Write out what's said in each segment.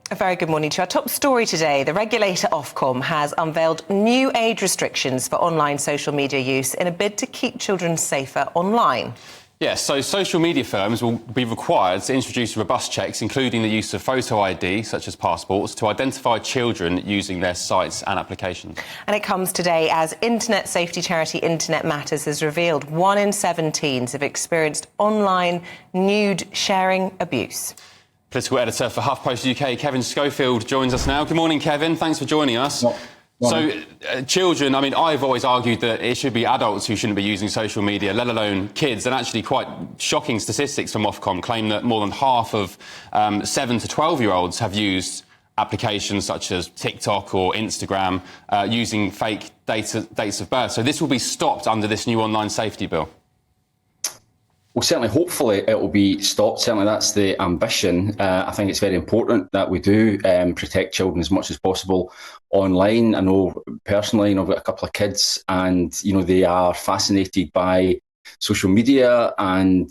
A very good morning to you. Our top story today. The regulator Ofcom has unveiled new age restrictions for online social media use in a bid to keep children safer online. Yes, so social media firms will be required to introduce robust checks, including the use of photo ID, such as passports, to identify children using their sites and applications. And it comes today as internet safety charity Internet Matters has revealed 1 in 7 teens have experienced online nude sharing abuse. Political editor for HuffPost UK, Kevin Schofield, joins us now. Good morning, Kevin. Thanks for joining us. Children, I mean, I've always argued that it should be adults who shouldn't be using social media, let alone kids. And actually quite shocking statistics from Ofcom claim that more than half of 7 to 12-year-olds have used applications such as TikTok or Instagram using fake dates of birth. So this will be stopped under this new online safety bill. Well, certainly, hopefully it will be stopped. Certainly that's the ambition. I think it's very important that we do protect children as much as possible online. I know personally, I've got a couple of kids and, they are fascinated by social media and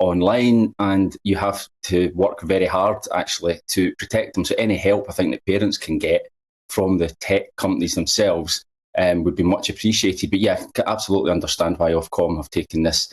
online, and you have to work very hard, actually, to protect them. So any help I think that parents can get from the tech companies themselves would be much appreciated. But yeah, I can absolutely understand why Ofcom have taken this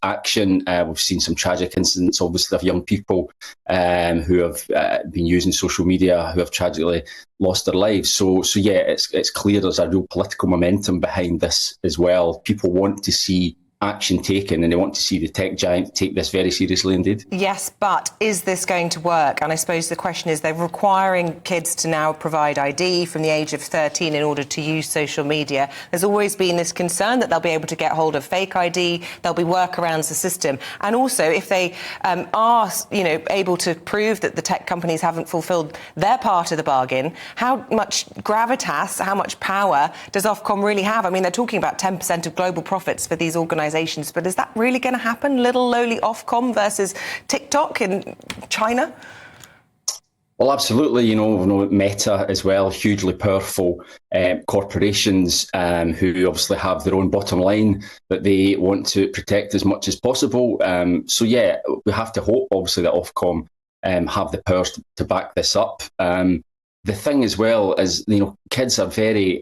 action. We've seen some tragic incidents, obviously, of young people who have been using social media who have tragically lost their lives. So yeah, it's clear there's a real political momentum behind this as well. People want to see action taken, and they want to see the tech giant take this very seriously indeed. Yes, but is this going to work? And I suppose the question is, they're requiring kids to now provide ID from the age of 13 in order to use social media. There's always been this concern that they'll be able to get hold of fake ID, there'll be workarounds the system. And also, if they are, able to prove that the tech companies haven't fulfilled their part of the bargain, how much gravitas, how much power does Ofcom really have? I mean, they're talking about 10% of global profits for these organisations, but is that really going to happen? Little lowly Ofcom versus TikTok in China? Well, absolutely. Meta as well, hugely powerful corporations who obviously have their own bottom line that they want to protect as much as possible. So yeah, we have to hope, obviously, that Ofcom have the powers to back this up. The thing as well is, kids are very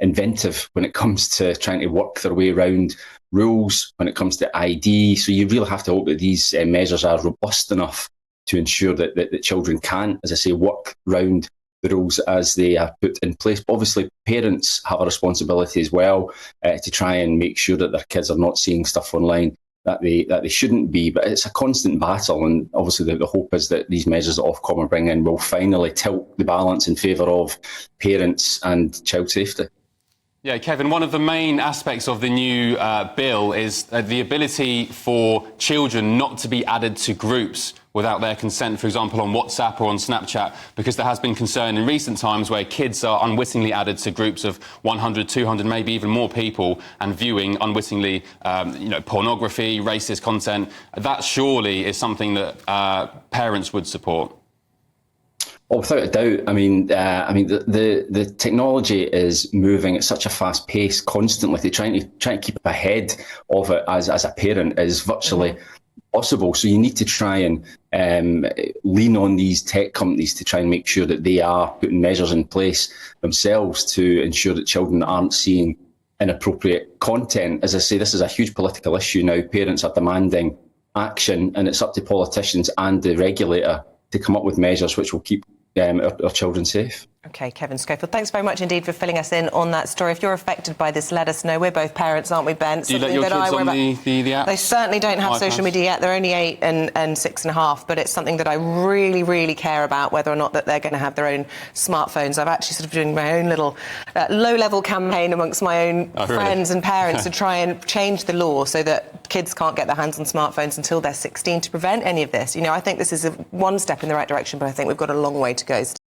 inventive when it comes to trying to work their way around rules, when it comes to ID. So you really have to hope that these measures are robust enough to ensure that children can, as I say, work around the rules as they are put in place. But obviously, parents have a responsibility as well to try and make sure that their kids are not seeing stuff online that they shouldn't be. But it's a constant battle, and obviously the hope is that these measures that Ofcom are bringing will finally tilt the balance in favour of parents and child safety. Yeah, Kevin, one of the main aspects of the new bill is the ability for children not to be added to groups without their consent, for example, on WhatsApp or on Snapchat, because there has been concern in recent times where kids are unwittingly added to groups of 100, 200, maybe even more people and viewing unwittingly, pornography, racist content. That surely is something that parents would support. Oh, without a doubt. I mean, the technology is moving at such a fast pace constantly. Trying to keep ahead of it as a parent is virtually possible. So you need to try and lean on these tech companies to try and make sure that they are putting measures in place themselves to ensure that children aren't seeing inappropriate content. As I say, this is a huge political issue now. Parents are demanding action, and it's up to politicians and the regulator to come up with measures which will keep our children safe. OK, Kevin Schofield, thanks very much indeed for filling us in on that story. If you're affected by this, let us know. We're both parents, aren't we, Ben? Do you let your kids on the app? They certainly don't have social media yet. They're only 8 and 6.5, but it's something that I really, really care about, whether or not that they're going to have their own smartphones. I've actually sort of doing my own little low-level campaign amongst my own friends and parents to try and change the law so that kids can't get their hands on smartphones until they're 16 to prevent any of this. I think this is one step in the right direction, but I think we've got a long way to go.